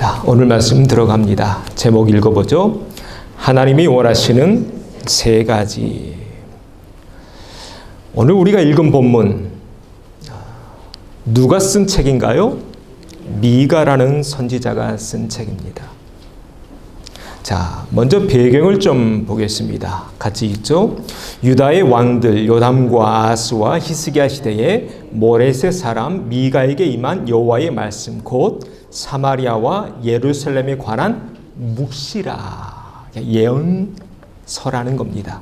자, 오늘 말씀 들어갑니다. 제목 읽어보죠. 하나님이 원하시는 세 가지. 오늘 우리가 읽은 본문 누가 쓴 책인가요? 미가라는 선지자가 쓴 책입니다. 자, 먼저 배경을 좀 보겠습니다. 같이 읽죠. 유다의 왕들 요담과 아하스와 히스기야 시대에 모레셋 사람 미가에게 임한 여호와의 말씀 곧 사마리아와 예루살렘에 관한 묵시라, 예언서라는 겁니다.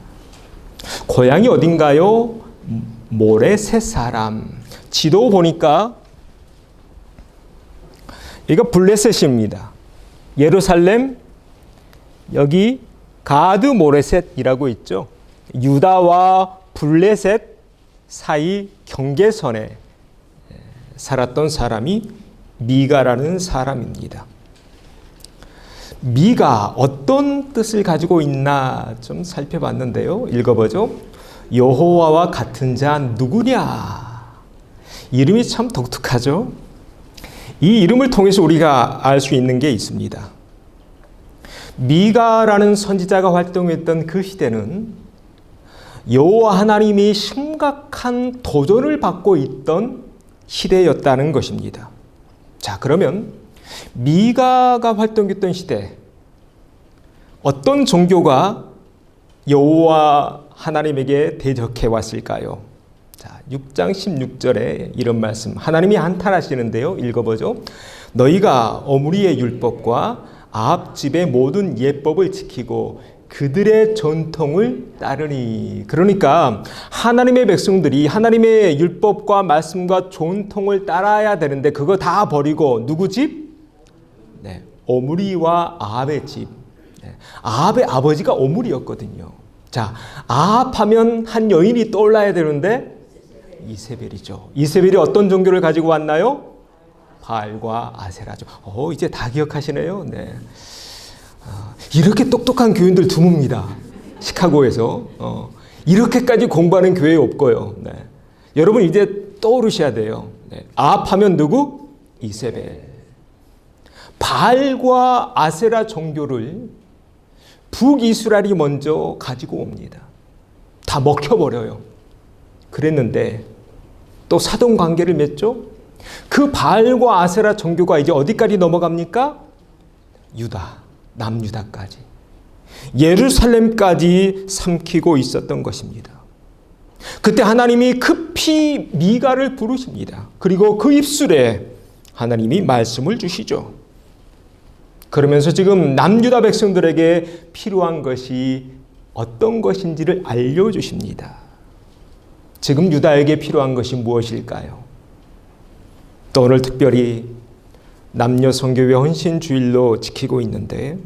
고향이 어딘가요? 모레셋 사람. 지도 보니까 이거 블레셋입니다. 예루살렘, 여기 가드 모레셋이라고 있죠. 유다와 블레셋 사이 경계선에 살았던 사람이 미가라는 사람입니다. 미가 어떤 뜻을 가지고 있나 좀 살펴봤는데요. 읽어보죠. 여호와와 같은 자 누구냐? 이름이 참 독특하죠. 이 이름을 통해서 우리가 알 수 있는 게 있습니다. 미가라는 선지자가 활동했던 그 시대는 여호와 하나님이 심각한 도전을 받고 있던 시대였다는 것입니다. 자, 그러면 미가가 활동했던 시대, 어떤 종교가 여호와 하나님에게 대적해 왔을까요? 자, 6장 16절에 이런 말씀, 하나님이 한탄하시는데요. 읽어보죠. 너희가 어므리의 율법과 아합 집의 모든 예법을 지키고 그들의 전통을 따르니. 그러니까 하나님의 백성들이 하나님의 율법과 말씀과 전통을 따라야 되는데 그거 다 버리고 누구 집? 네, 어므리와 아합의 집. 네, 아합의 아버지가 어므리였거든요. 자, 아합하면 한 여인이 떠올라야 되는데 이세벨이죠. 이세벨이 어떤 종교를 가지고 왔나요? 바알과 아세라죠. 이제 다 기억하시네요. 네. 이렇게 똑똑한 교인들 드뭅니다. 시카고에서. 이렇게까지 공부하는 교회 없고요. 네. 여러분 이제 떠오르셔야 돼요. 네. 아합하면 누구? 이세벨. 바알과 아세라 종교를 북이스라엘이 먼저 가지고 옵니다. 다 먹혀버려요. 그랬는데 또 사돈관계를 맺죠. 그 바알과 아세라 종교가 이제 어디까지 넘어갑니까? 유다, 남유다까지. 예루살렘까지 삼키고 있었던 것입니다. 그때 하나님이 급히 미가를 부르십니다. 그리고 그 입술에 하나님이 말씀을 주시죠. 그러면서 지금 남유다 백성들에게 필요한 것이 어떤 것인지를 알려주십니다. 지금 유다에게 필요한 것이 무엇일까요? 또 오늘 특별히 남녀 성교회 헌신주일로 지키고 있는데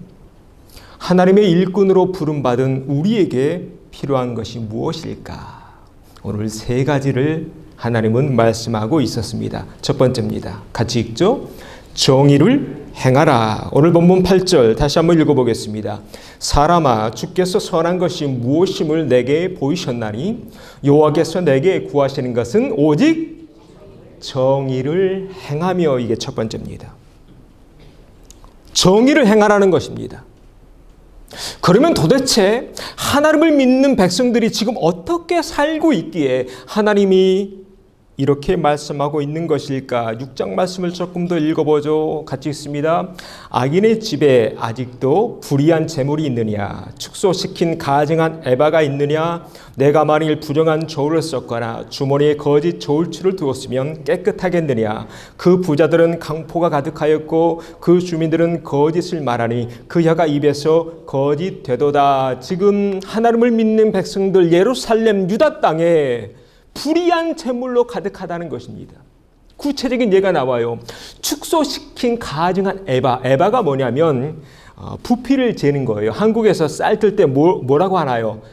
하나님의 일꾼으로 부름받은 우리에게 필요한 것이 무엇일까? 오늘 세 가지를 하나님은 말씀하고 있었습니다. 첫 번째입니다. 같이 읽죠. 정의를 행하라. 오늘 본문 8절 다시 한번 읽어보겠습니다. 사람아, 주께서 선한 것이 무엇임을 내게 보이셨나니 여호와께서 내게 구하시는 것은 오직 정의를 행하며. 이게 첫 번째입니다. 정의를 행하라는 것입니다. 그러면 도대체 하나님을 믿는 백성들이 지금 어떻게 살고 있기에 하나님이 이렇게 말씀하고 있는 것일까? 6장 말씀을 조금 더 읽어보죠. 같이 읽습니다. 악인의 집에 아직도 불의한 재물이 있느냐? 축소시킨 가증한 에바가 있느냐? 내가 만일 부정한 저울을 썼거나 주머니에 거짓 저울추를 두었으면 깨끗하겠느냐? 그 부자들은 강포가 가득하였고 그 주민들은 거짓을 말하니 그 혀가 입에서 거짓 되도다. 지금 하나님을 믿는 백성들 예루살렘 유다 땅에 불의한 재물로 가득하다는 것입니다. 구체적인 예가 나와요. 축소시킨 가증한 에바. 에바가 뭐냐면 부피를 재는 거예요. 한국에서 쌀 뜰 때 뭐라고 하나요?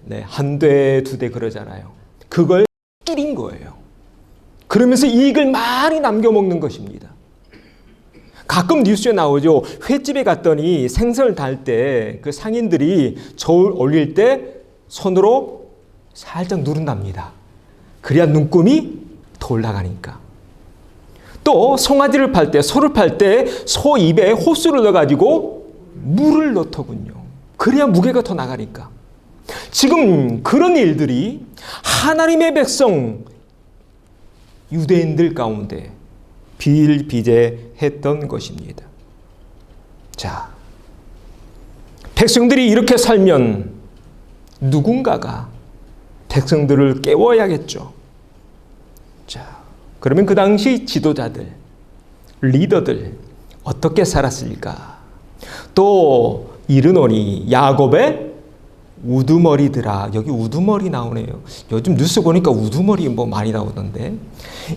네, 한 대, 두 대 그러잖아요. 그걸 줄인 거예요. 그러면서 이익을 많이 남겨 먹는 것입니다. 가끔 뉴스에 나오죠. 횟집에 갔더니 생선을 달 때 그 상인들이 저울 올릴 때 손으로 살짝 누른답니다. 그래야 눈금이 더 올라가니까. 또 송아지를 팔 때, 소를 팔 때 소 입에 호수를 넣어가지고 물을 넣더군요. 그래야 무게가 더 나가니까. 지금 그런 일들이 하나님의 백성 유대인들 가운데 비일비재했던 것입니다. 자, 백성들이 이렇게 살면 누군가가 백성들을 깨워야겠죠. 자, 그러면 그 당시 지도자들, 리더들 어떻게 살았을까? 또 이르노니 야곱의 우두머리들아. 여기 우두머리 나오네요. 요즘 뉴스 보니까 우두머리 뭐 많이 나오던데.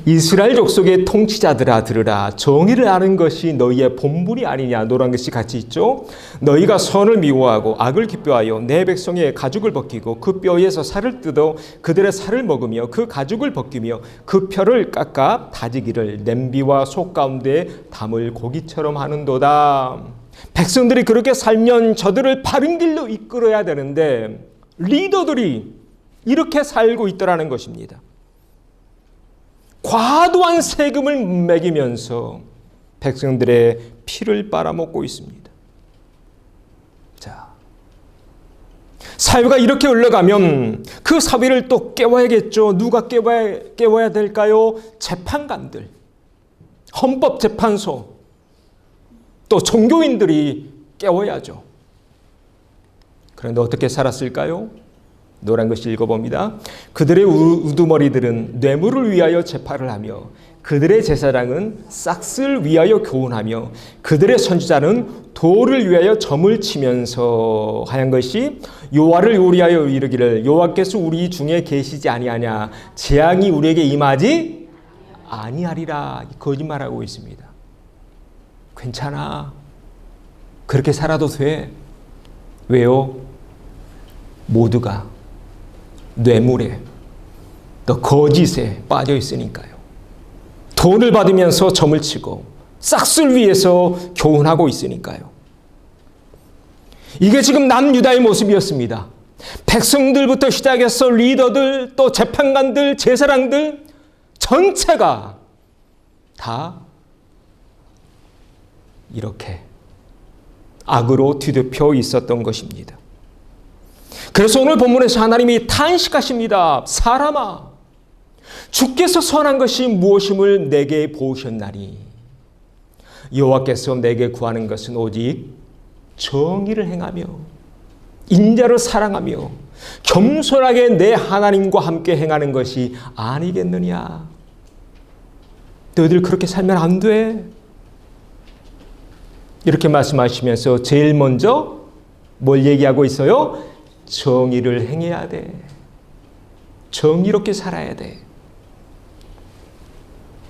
이스라엘 족속의 통치자들아 들으라. 정의를 아는 것이 너희의 본분이 아니냐. 노란 것이 같이 있죠. 너희가 선을 미워하고 악을 기뻐하여 내 백성의 가죽을 벗기고 그 뼈에서 살을 뜯어 그들의 살을 먹으며 그 가죽을 벗기며 그 뼈를 깎아 다지기를 냄비와 속 가운데 담을 고기처럼 하는도다. 백성들이 그렇게 살면 저들을 바른 길로 이끌어야 되는데 리더들이 이렇게 살고 있더라는 것입니다. 과도한 세금을 매기면서 백성들의 피를 빨아먹고 있습니다. 자, 사회가 이렇게 흘러가면 그 사회를 또 깨워야겠죠. 누가 깨워야 될까요? 재판관들, 헌법재판소, 또 종교인들이 깨워야죠. 그런데 어떻게 살았을까요? 노란 것이 읽어봅니다. 그들의 우두머리들은 뇌물을 위하여 재판을 하며 그들의 제사장은 싹스를 위하여 교훈하며 그들의 선지자는 돌을 위하여 점을 치면서 하얀 것이 여호와를 요리하여 이르기를 여호와께서 우리 중에 계시지 아니하냐 재앙이 우리에게 임하지 아니하리라. 거짓말하고 있습니다. 괜찮아. 그렇게 살아도 돼. 왜요? 모두가 뇌물에 또 거짓에 빠져 있으니까요. 돈을 받으면서 점을 치고 싹쓸 위해서 교훈하고 있으니까요. 이게 지금 남유다의 모습이었습니다. 백성들부터 시작해서 리더들, 또 재판관들, 제사장들 전체가 다 이렇게 악으로 뒤덮여 있었던 것입니다. 그래서 오늘 본문에서 하나님이 탄식하십니다. 사람아, 주께서 선한 것이 무엇임을 내게 보으셨나니 여호와께서 내게 구하는 것은 오직 정의를 행하며 인자를 사랑하며 겸손하게 내 하나님과 함께 행하는 것이 아니겠느냐. 너희들 그렇게 살면 안 돼. 이렇게 말씀하시면서 제일 먼저 뭘 얘기하고 있어요? 정의를 행해야 돼. 정의롭게 살아야 돼.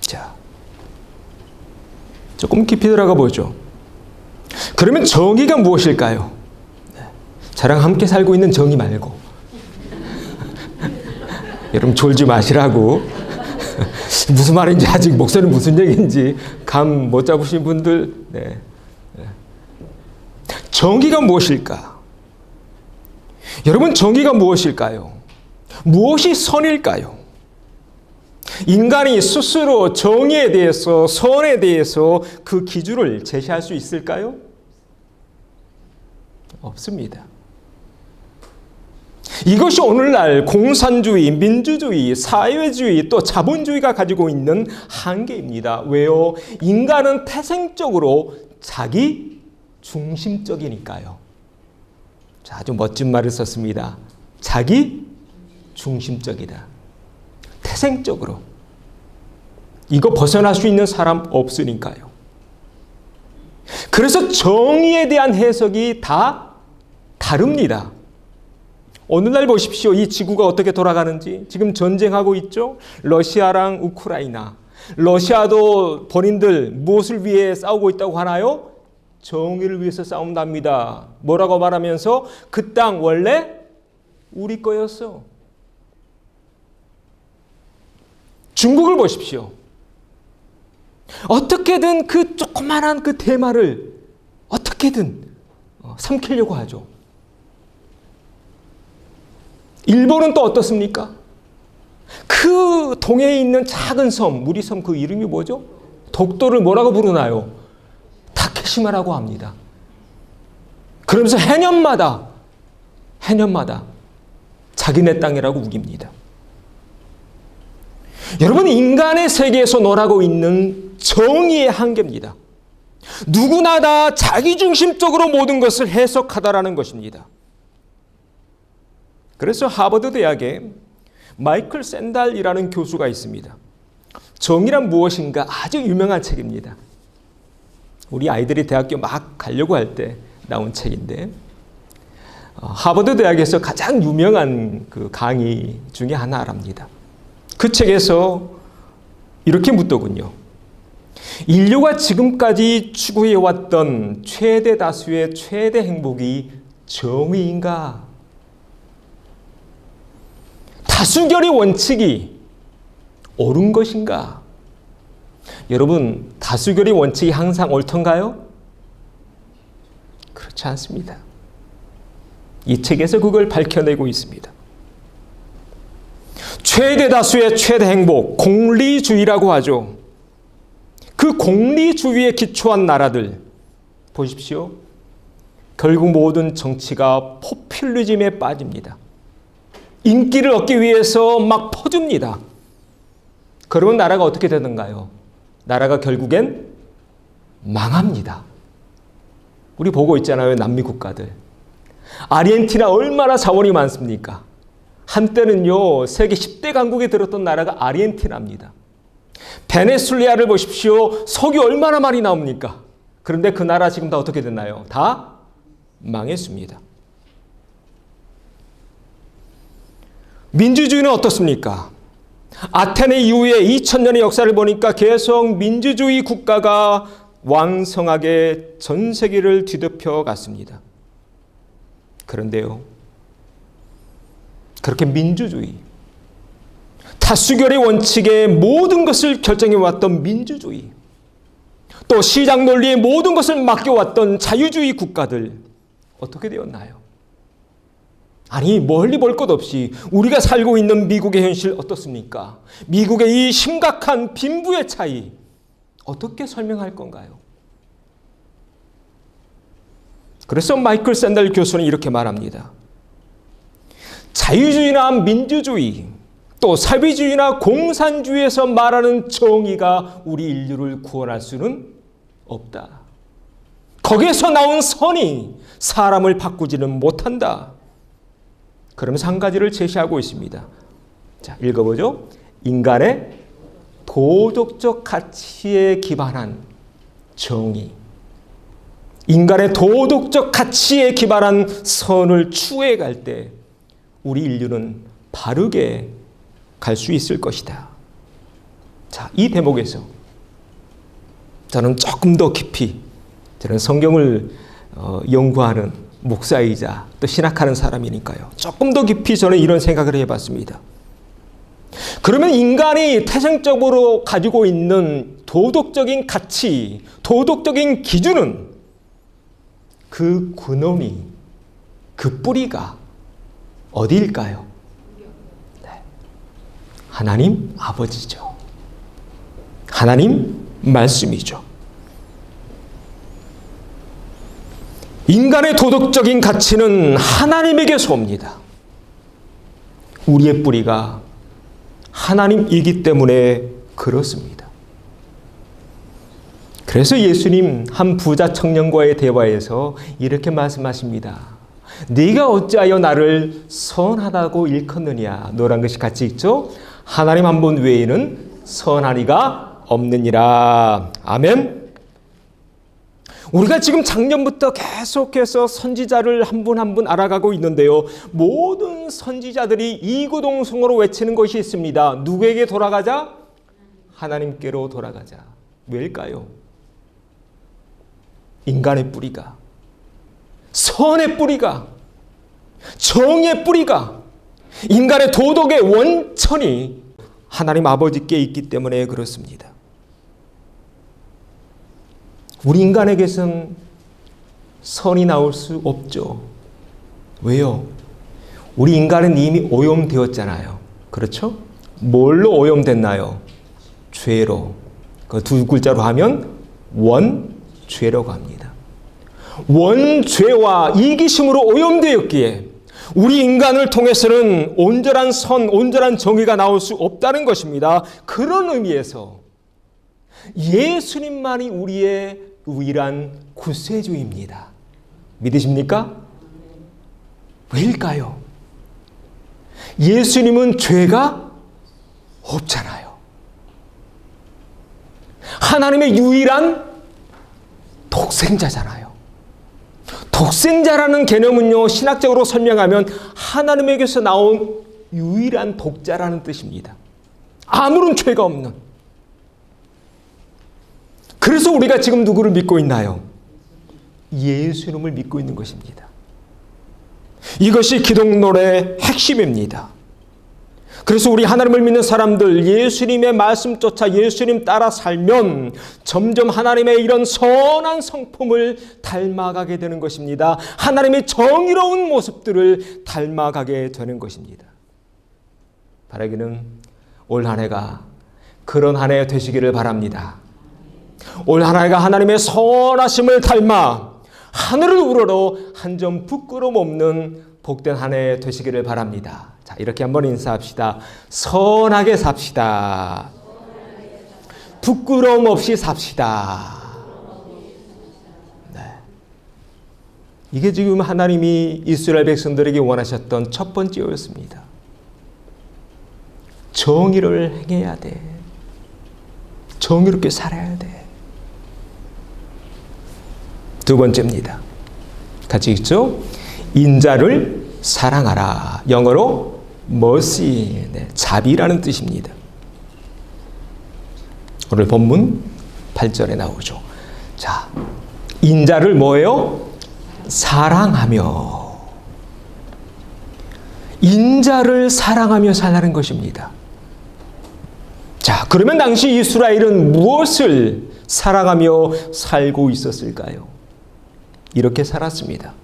자, 조금 깊이 들어가 보죠. 그러면 정의가 무엇일까요? 저랑 함께 살고 있는 정의 말고 여러분 졸지 마시라고. 무슨 말인지 아직 목소리 무슨 얘기인지 감 못 잡으신 분들, 네. 정의가 무엇일까? 여러분, 정의가 무엇일까요? 무엇이 선일까요? 인간이 스스로 정의에 대해서, 선에 대해서 그 기준을 제시할 수 있을까요? 없습니다. 이것이 오늘날 공산주의, 민주주의, 사회주의, 또 자본주의가 가지고 있는 한계입니다. 왜요? 인간은 태생적으로 자기 중심적이니까요. 자, 아주 멋진 말을 썼습니다. 자기 중심적이다. 태생적으로. 이거 벗어날 수 있는 사람 없으니까요. 그래서 정의에 대한 해석이 다 다릅니다. 오늘날 보십시오. 이 지구가 어떻게 돌아가는지. 지금 전쟁하고 있죠. 러시아랑 우크라이나. 러시아도 본인들 무엇을 위해 싸우고 있다고 하나요? 정의를 위해서 싸운답니다. 뭐라고 말하면서 그 땅 원래 우리 거였어. 중국을 보십시오. 어떻게든 그 조그만한 그 대마를 어떻게든 삼키려고 하죠. 일본은 또 어떻습니까? 그 동해에 있는 작은 섬, 우리 섬 그 이름이 뭐죠? 독도를 뭐라고 부르나요? 타케시마라고 합니다. 그러면서 해년마다 자기네 땅이라고 우깁니다. 여러분, 인간의 세계에서 논하고 있는 정의의 한계입니다. 누구나 다 자기중심적으로 모든 것을 해석하다라는 것입니다. 그래서 하버드 대학에 마이클 샌달이라는 교수가 있습니다. 정의란 무엇인가 아주 유명한 책입니다. 우리 아이들이 대학교 막 가려고 할 때 나온 책인데, 하버드 대학에서 가장 유명한 그 강의 중에 하나랍니다. 그 책에서 이렇게 묻더군요. 인류가 지금까지 추구해왔던 최대 다수의 최대 행복이 정의인가? 다수결의 원칙이 옳은 것인가? 여러분, 다수결의 원칙이 항상 옳던가요? 그렇지 않습니다. 이 책에서 그걸 밝혀내고 있습니다. 최대 다수의 최대 행복, 공리주의라고 하죠. 그 공리주의에 기초한 나라들 보십시오. 결국 모든 정치가 포퓰리즘에 빠집니다. 인기를 얻기 위해서 막 퍼줍니다. 그러면 나라가 어떻게 되는가요? 나라가 결국엔 망합니다. 우리 보고 있잖아요. 남미 국가들. 아르헨티나 얼마나 자원이 많습니까? 한때는요, 세계 10대 강국에 들었던 나라가 아르헨티나입니다. 베네수엘라를 보십시오. 석유 얼마나 많이 나옵니까? 그런데 그 나라 지금 다 어떻게 됐나요? 다 망했습니다. 민주주의는 어떻습니까? 아테네 이후에 2000년의 역사를 보니까 계속 민주주의 국가가 왕성하게 전 세계를 뒤덮여 갔습니다. 그런데요, 그렇게 민주주의, 다수결의 원칙에 모든 것을 결정해왔던 민주주의, 또 시장 논리에 모든 것을 맡겨왔던 자유주의 국가들 어떻게 되었나요? 아니, 멀리 볼 것 없이 우리가 살고 있는 미국의 현실 어떻습니까? 미국의 이 심각한 빈부의 차이 어떻게 설명할 건가요? 그래서 마이클 샌달 교수는 이렇게 말합니다. 자유주의나 민주주의, 또 사회주의나 공산주의에서 말하는 정의가 우리 인류를 구원할 수는 없다. 거기에서 나온 선이 사람을 바꾸지는 못한다. 그러면서 한 가지를 제시하고 있습니다. 자, 읽어보죠. 인간의 도덕적 가치에 기반한 정의, 인간의 도덕적 가치에 기반한 선을 추구해 갈 때 우리 인류는 바르게 갈 수 있을 것이다. 자, 이 대목에서 저는 조금 더 깊이, 저는 성경을 연구하는 목사이자 또 신학하는 사람이니까요, 조금 더 깊이 저는 이런 생각을 해봤습니다. 그러면 인간이 태생적으로 가지고 있는 도덕적인 가치, 도덕적인 기준은 그 근원이, 그 뿌리가 어디일까요? 네. 하나님 아버지죠. 하나님 말씀이죠. 인간의 도덕적인 가치는 하나님에게서 옵니다. 우리의 뿌리가 하나님이기 때문에 그렇습니다. 그래서 예수님 한 부자 청년과의 대화에서 이렇게 말씀하십니다. 네가 어찌하여 나를 선하다고 일컫느냐. 너란 것이 같이 있죠. 하나님 한 분 외에는 선한 이가 없느니라. 아멘. 우리가 지금 작년부터 계속해서 선지자를 한 분 한 분 알아가고 있는데요, 모든 선지자들이 이구동성으로 외치는 것이 있습니다. 누구에게 돌아가자? 하나님께로 돌아가자. 왜일까요? 인간의 뿌리가, 선의 뿌리가, 정의 뿌리가, 인간의 도덕의 원천이 하나님 아버지께 있기 때문에 그렇습니다. 우리 인간에게선 선이 나올 수 없죠. 왜요? 우리 인간은 이미 오염되었잖아요. 그렇죠? 뭘로 오염됐나요? 죄로. 그 두 글자로 하면 원죄라고 합니다. 원죄와 이기심으로 오염되었기에 우리 인간을 통해서는 온전한 선, 온전한 정의가 나올 수 없다는 것입니다. 그런 의미에서 예수님만이 우리의 유일한 구세주입니다. 믿으십니까? 왜일까요? 예수님은 죄가 없잖아요. 하나님의 유일한 독생자잖아요. 독생자라는 개념은요, 신학적으로 설명하면 하나님에게서 나온 유일한 독자라는 뜻입니다. 아무런 죄가 없는. 그래서 우리가 지금 누구를 믿고 있나요? 예수님을 믿고 있는 것입니다. 이것이 기독론의 핵심입니다. 그래서 우리 하나님을 믿는 사람들, 예수님의 말씀 쫓아 예수님 따라 살면 점점 하나님의 이런 선한 성품을 닮아가게 되는 것입니다. 하나님의 정의로운 모습들을 닮아가게 되는 것입니다. 바라기는 올 한 해가 그런 한 해 되시기를 바랍니다. 올 한 해가 하나님의 선하심을 닮아 하늘을 우러러 한 점 부끄러움 없는 복된 한 해 되시기를 바랍니다. 자, 이렇게 한번 인사합시다. 선하게 삽시다. 부끄러움 없이 삽시다. 네. 이게 지금 하나님이 이스라엘 백성들에게 원하셨던 첫 번째였습니다. 정의를 행해야 돼. 정의롭게 살아야 돼. 두 번째입니다. 같이 읽죠? 인자를 사랑하라. 영어로 mercy, 네, 자비라는 뜻입니다. 오늘 본문 8절에 나오죠. 자, 인자를 뭐예요? 사랑하며. 인자를 사랑하며 살라는 것입니다. 자, 그러면 당시 이스라엘은 무엇을 사랑하며 살고 있었을까요? 이렇게 살았습니다.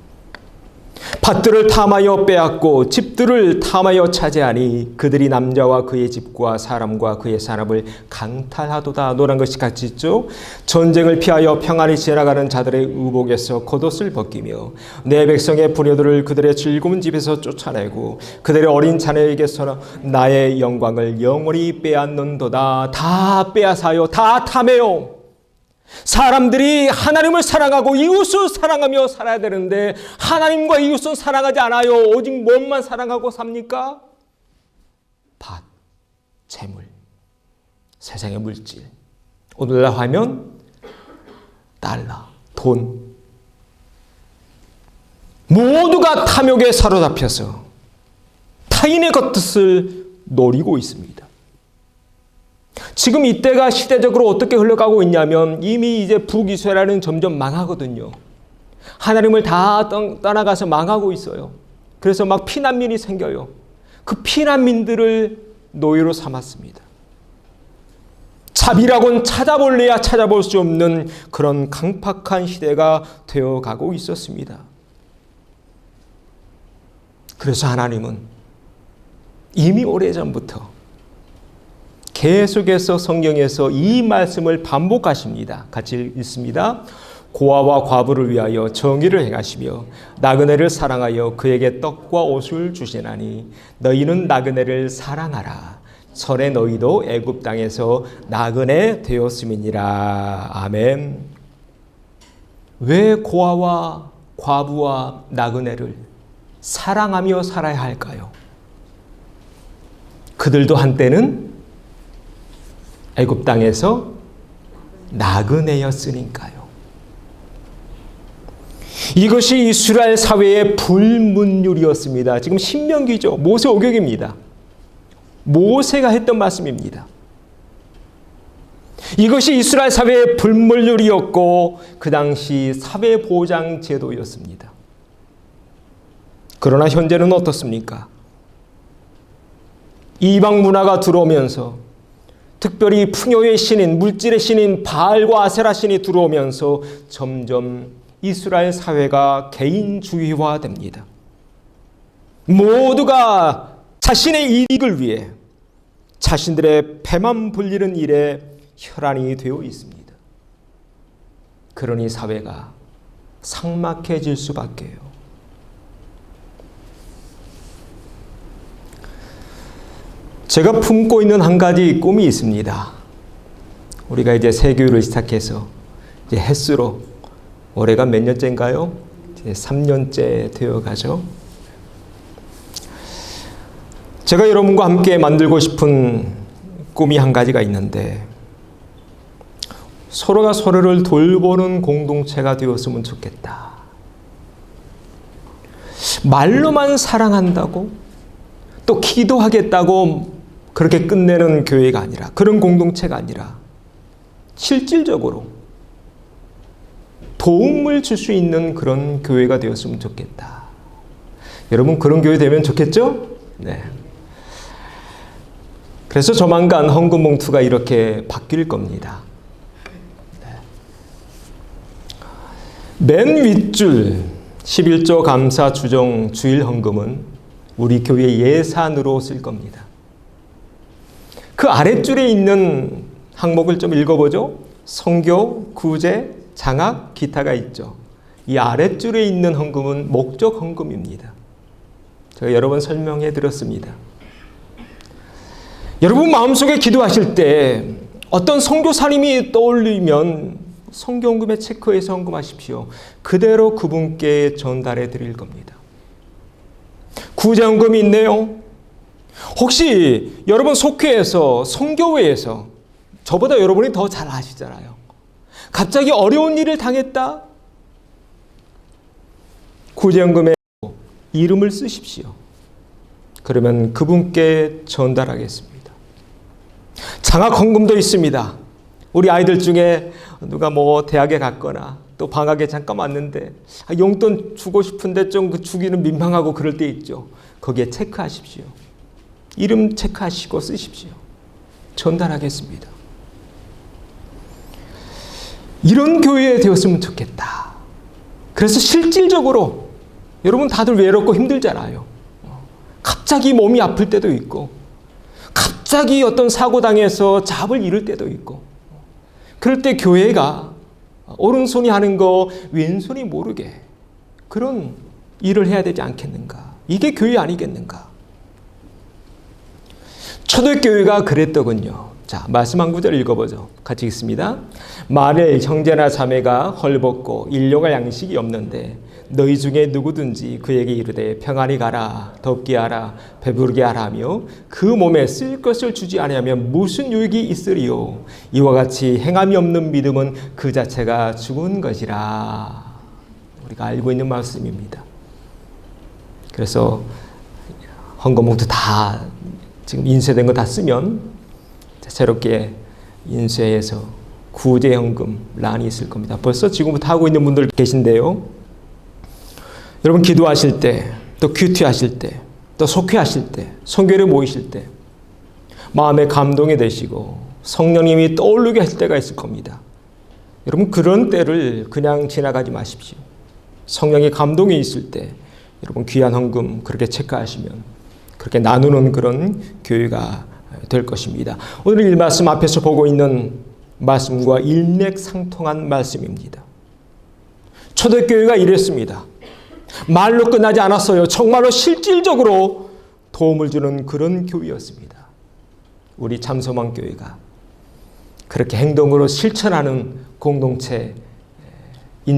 밭들을 탐하여 빼앗고 집들을 탐하여 차지하니 그들이 남자와 그의 집과 사람과 그의 산업을 강탈하도다. 노란 것이 같이 있죠. 전쟁을 피하여 평안히 지나가는 자들의 의복에서 겉옷을 벗기며 내 백성의 부녀들을 그들의 즐거운 집에서 쫓아내고 그들의 어린 자녀에게서 나의 영광을 영원히 빼앗는도다. 다 빼앗아요. 다 탐해요. 사람들이 하나님을 사랑하고 이웃을 사랑하며 살아야 되는데 하나님과 이웃은 사랑하지 않아요. 오직 뭔만 사랑하고 삽니까? 밭, 재물, 세상의 물질. 오늘날 하면 달러, 돈. 모두가 탐욕에 사로잡혀서 타인의 겉뜻을 노리고 있습니다. 지금 이때가 시대적으로 어떻게 흘러가고 있냐면 이미 이제 북이스라엘은 점점 망하거든요. 하나님을 다 떠나가서 망하고 있어요. 그래서 막 피난민이 생겨요. 그 피난민들을 노예로 삼았습니다. 자비라고는 찾아볼래야 찾아볼 수 없는 그런 강팍한 시대가 되어가고 있었습니다. 그래서 하나님은 이미 오래전부터 계속해서 성경에서 이 말씀을 반복하십니다. 같이 읽습니다. 고아와 과부를 위하여 정의를 행하시며 나그네를 사랑하여 그에게 떡과 옷을 주시나니 너희는 나그네를 사랑하라. 전에 너희도 애굽 땅에서 나그네 되었음이니라. 아멘. 왜 고아와 과부와 나그네를 사랑하며 살아야 할까요? 그들도 한때는 애굽 땅에서 나그네였으니까요. 이것이 이스라엘 사회의 불문율이었습니다. 지금 신명기죠. 모세 오경입니다. 모세가 했던 말씀입니다. 이것이 이스라엘 사회의 불문율이었고 그 당시 사회보장 제도였습니다. 그러나 현재는 어떻습니까? 이방 문화가 들어오면서 특별히 풍요의 신인, 물질의 신인 바알과 아세라 신이 들어오면서 점점 이스라엘 사회가 개인주의화됩니다. 모두가 자신의 이익을 위해 자신들의 배만 불리는 일에 혈안이 되어 있습니다. 그러니 사회가 삭막해질 수밖에요. 제가 품고 있는 한 가지 꿈이 있습니다. 우리가 이제 새교회를 시작해서 이제 햇수로 올해가 몇 년째인가요? 이제 3년째 되어 가죠. 제가 여러분과 함께 만들고 싶은 꿈이 한 가지가 있는데, 서로가 서로를 돌보는 공동체가 되었으면 좋겠다. 말로만 사랑한다고 또 기도하겠다고 그렇게 끝내는 교회가 아니라, 그런 공동체가 아니라 실질적으로 도움을 줄 수 있는 그런 교회가 되었으면 좋겠다. 여러분 그런 교회 되면 좋겠죠? 네. 그래서 조만간 헌금 봉투가 이렇게 바뀔 겁니다. 맨 윗줄 11조 감사 주정 주일 헌금은 우리 교회 예산으로 쓸 겁니다. 그 아랫줄에 있는 항목을 좀 읽어보죠. 선교, 구제, 장학, 기타가 있죠. 이 아랫줄에 있는 헌금은 목적 헌금입니다. 제가 여러 번 설명해 드렸습니다. 여러분 마음속에 기도하실 때 어떤 선교사님이 떠올리면 선교헌금에 체크해서 헌금하십시오. 그대로 그분께 전달해 드릴 겁니다. 구제헌금이 있네요. 혹시 여러분 속회에서, 선교회에서 저보다 여러분이 더 잘 아시잖아요. 갑자기 어려운 일을 당했다? 구제헌금에 이름을 쓰십시오. 그러면 그분께 전달하겠습니다. 장학헌금도 있습니다. 우리 아이들 중에 누가 대학에 갔거나 또 방학에 잠깐 왔는데 용돈 주고 싶은데 좀 주기는 민망하고 그럴 때 있죠. 거기에 체크하십시오. 이름 체크하시고 쓰십시오. 전달하겠습니다. 이런 교회 되었으면 좋겠다. 그래서 실질적으로 여러분 다들 외롭고 힘들잖아요. 갑자기 몸이 아플 때도 있고, 갑자기 어떤 사고 당해서 잡을 잃을 때도 있고, 그럴 때 교회가 오른손이 하는 거 왼손이 모르게 그런 일을 해야 되지 않겠는가? 이게 교회 아니겠는가? 초대교회가 그랬더군요. 자, 말씀 한 구절 읽어보죠. 같이 읽습니다. 만일 형제나 자매가 헐벗고 일용할 양식이 없는데 너희 중에 누구든지 그에게 이르되 평안히 가라, 덥게 하라, 배부르게 하라 하며 그 몸에 쓸 것을 주지 아니하면 무슨 유익이 있으리요? 이와 같이 행함이 없는 믿음은 그 자체가 죽은 것이라. 우리가 알고 있는 말씀입니다. 그래서 헌금봉투 다 지금 인쇄된 거 다 쓰면 새롭게 인쇄해서 구제헌금 란이 있을 겁니다. 벌써 지금부터 하고 있는 분들 계신데요. 여러분 기도하실 때, 또 큐티하실 때, 또 속회하실 때, 선교를 모이실 때 마음에 감동이 되시고 성령님이 떠오르게 할 때가 있을 겁니다. 여러분 그런 때를 그냥 지나가지 마십시오. 성령의 감동이 있을 때 여러분 귀한 헌금 그렇게 체크하시면 그렇게 나누는 그런 교회가 될 것입니다. 오늘 이 말씀 앞에서 보고 있는 말씀과 일맥상통한 말씀입니다. 초대교회가 이랬습니다. 말로 끝나지 않았어요. 정말로 실질적으로 도움을 주는 그런 교회였습니다. 우리 참소망교회가 그렇게 행동으로 실천하는 공동체인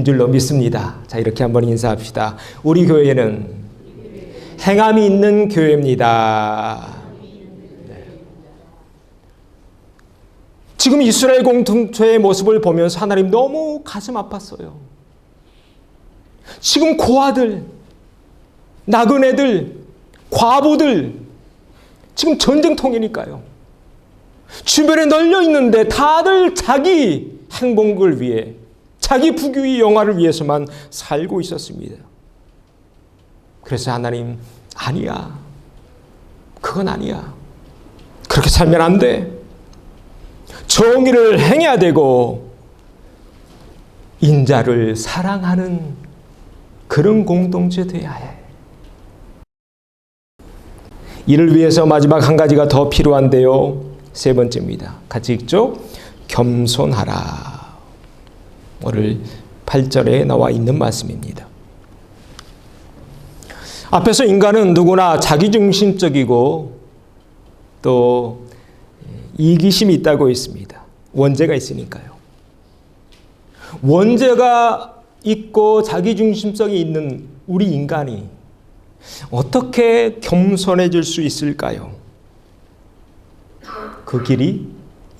줄로 믿습니다. 자, 이렇게 한번 인사합시다. 우리 교회는 행함이 있는 교회입니다. 지금 이스라엘 공동체의 모습을 보면서 하나님 너무 가슴 아팠어요. 지금 고아들, 나그네들, 과부들 지금 전쟁통이니까요. 주변에 널려 있는데 다들 자기 행복을 위해, 자기 부귀 영화를 위해서만 살고 있었습니다. 그래서 하나님, 아니야. 그건 아니야. 그렇게 살면 안 돼. 정의를 행해야 되고 인자를 사랑하는 그런 공동체 되어야 해. 이를 위해서 마지막 한 가지가 더 필요한데요. 세 번째입니다. 같이 읽죠. 겸손하라. 오늘 8절에 나와 있는 말씀입니다. 앞에서 인간은 누구나 자기중심적이고 또 이기심이 있다고 했습니다. 원죄가 있으니까요. 원죄가 있고 자기중심성이 있는 우리 인간이 어떻게 겸손해질 수 있을까요? 그 길이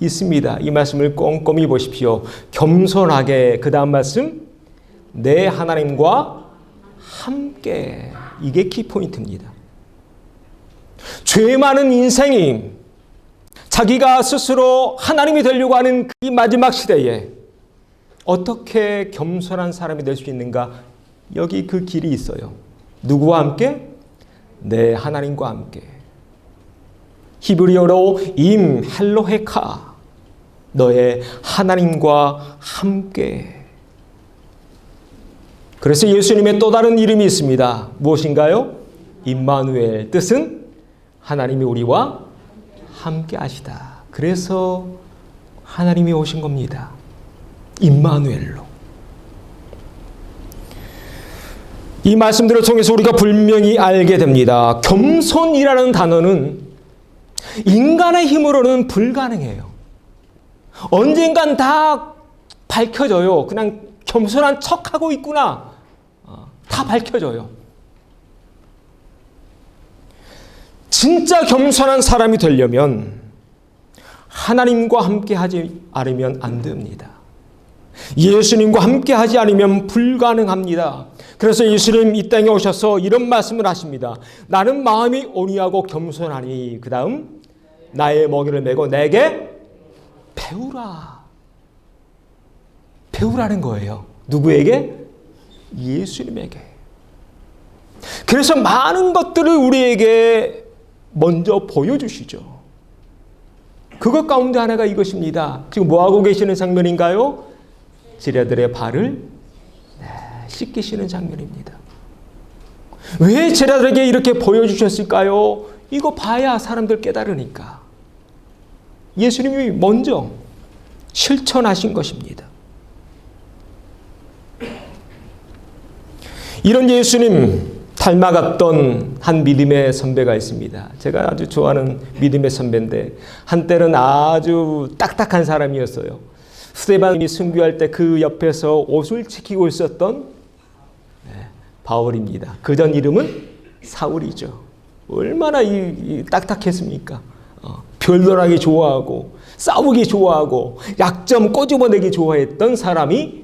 있습니다. 이 말씀을 꼼꼼히 보십시오. 겸손하게, 그 다음 말씀, 내 하나님과 함께. 이게 키포인트입니다. 죄 많은 인생이 자기가 스스로 하나님이 되려고 하는 이 마지막 시대에 어떻게 겸손한 사람이 될 수 있는가? 여기 그 길이 있어요. 누구와 함께? 내 하나님과 함께. 히브리어로 임 헬로헤카, 너의 하나님과 함께. 그래서 예수님의 또 다른 이름이 있습니다. 무엇인가요? 임마누엘, 뜻은 하나님이 우리와 함께 하시다. 그래서 하나님이 오신 겁니다. 임마누엘로. 이 말씀들을 통해서 우리가 분명히 알게 됩니다. 겸손이라는 단어는 인간의 힘으로는 불가능해요. 언젠간 다 밝혀져요. 그냥 겸손한 척하고 있구나. 다 밝혀져요. 진짜 겸손한 사람이 되려면 하나님과 함께 하지 않으면 안 됩니다. 예수님과 함께 하지 않으면 불가능합니다. 그래서 예수님 이 땅에 오셔서 이런 말씀을 하십니다. 나는 마음이 온유하고 겸손하니 그 다음 나의 멍에를 메고 내게 배우라. 배우라는 거예요. 누구에게? 예수님에게. 그래서 많은 것들을 우리에게 먼저 보여주시죠. 그것 가운데 하나가 이것입니다. 지금 뭐하고 계시는 장면인가요? 제자들의 발을 씻기시는 장면입니다. 왜 제자들에게 이렇게 보여주셨을까요? 이거 봐야 사람들 깨달으니까. 예수님이 먼저 실천하신 것입니다. 이런 예수님 닮아갔던 한 믿음의 선배가 있습니다. 제가 아주 좋아하는 믿음의 선배인데 한때는 아주 딱딱한 사람이었어요. 스데반이 순교할 때 그 옆에서 옷을 지키고 있었던 바울입니다. 그전 이름은 사울이죠. 얼마나 딱딱했습니까? 별놀하기 좋아하고 싸우기 좋아하고 약점 꼬집어내기 좋아했던 사람이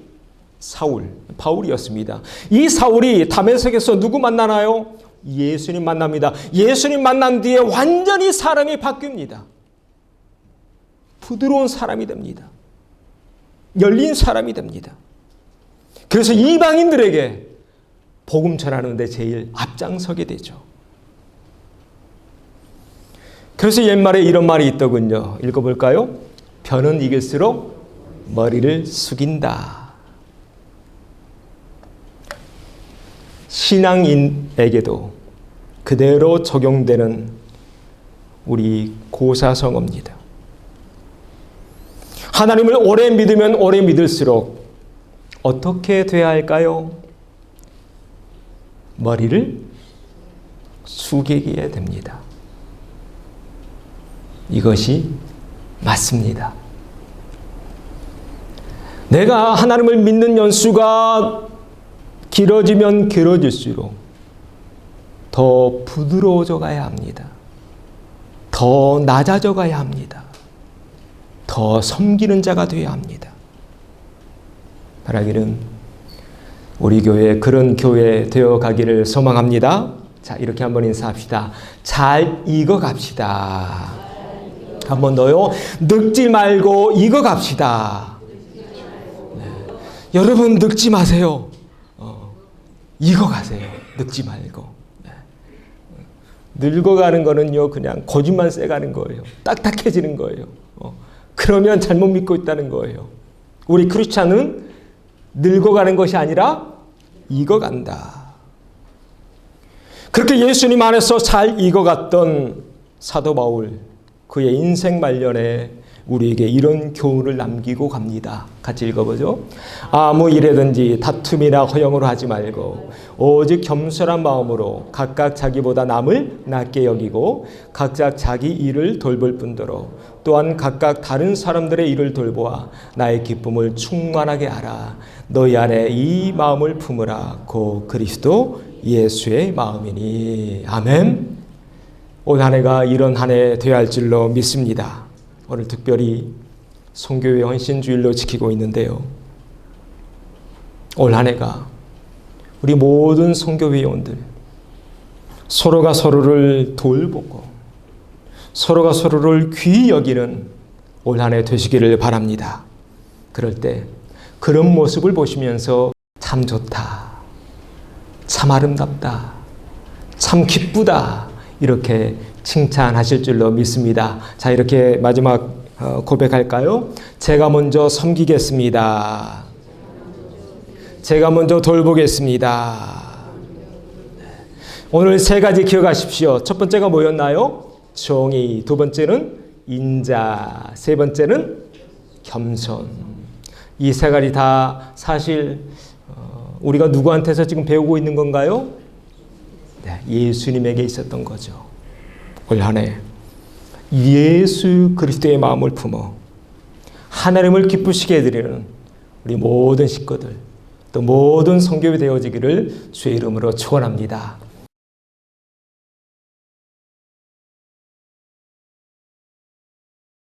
바울이었습니다. 이 사울이 다메섹에서 누구 만나나요? 예수님 만납니다. 예수님 만난 뒤에 완전히 사람이 바뀝니다. 부드러운 사람이 됩니다. 열린 사람이 됩니다. 그래서 이방인들에게 복음 전하는데 제일 앞장서게 되죠. 그래서 옛말에 이런 말이 있더군요. 읽어볼까요? 변은 이길수록 머리를 숙인다. 신앙인에게도 그대로 적용되는 우리 고사성어입니다. 하나님을 오래 믿으면 오래 믿을수록 어떻게 돼야 할까요? 머리를 숙이게 됩니다. 이것이 맞습니다. 내가 하나님을 믿는 연수가 길어지면 길어질수록 더 부드러워져 가야 합니다. 더 낮아져 가야 합니다. 더 섬기는 자가 되어야 합니다. 바라기는 우리 교회 그런 교회 되어 가기를 소망합니다. 자, 이렇게 한번 인사합시다. 잘 익어갑시다. 한 번 더요. 늙지 말고 익어갑시다. 네. 여러분 늙지 마세요. 익어가세요. 늙지 말고. 네. 늙어가는 거는요, 그냥 고집만 세가는 거예요. 딱딱해지는 거예요. 그러면 잘못 믿고 있다는 거예요. 우리 크리스찬은 늙어가는 것이 아니라 익어간다. 그렇게 예수님 안에서 잘 익어갔던 사도 바울, 그의 인생 말년에 우리에게 이런 교훈을 남기고 갑니다. 같이 읽어보죠. 아무 일에든지 다툼이나 허영으로 하지 말고 오직 겸손한 마음으로 각각 자기보다 남을 낮게 여기고 각각 자기 일을 돌볼 뿐더러 또한 각각 다른 사람들의 일을 돌보아 나의 기쁨을 충만하게 하라. 너희 안에 이 마음을 품으라. 고 그리스도 예수의 마음이니. 아멘. 올 한 해가 이런 한 해 되어야 할 줄로 믿습니다. 오늘 특별히 선교회 헌신주일로 지키고 있는데요. 올 한 해가 우리 모든 선교회원들 서로가 서로를 돌보고 서로가 서로를 귀히 여기는 올 한 해 되시기를 바랍니다. 그럴 때 그런 모습을 보시면서 참 좋다, 참 아름답다, 참 기쁘다 이렇게 칭찬하실 줄로 믿습니다. 자, 이렇게 마지막 고백할까요? 제가 먼저 섬기겠습니다. 제가 먼저 돌보겠습니다. 오늘 세 가지 기억하십시오. 첫 번째가 뭐였나요? 정의. 두 번째는 인자. 세 번째는 겸손. 이 세 가지 다 사실 우리가 누구한테서 지금 배우고 있는 건가요? 네, 예수님에게 있었던 거죠. 올 한 해 예수 그리스도의 마음을 품어 하나님을 기쁘시게 해드리는 우리 모든 식구들 또 모든 성교회 되어지기를 주의 이름으로 축원합니다.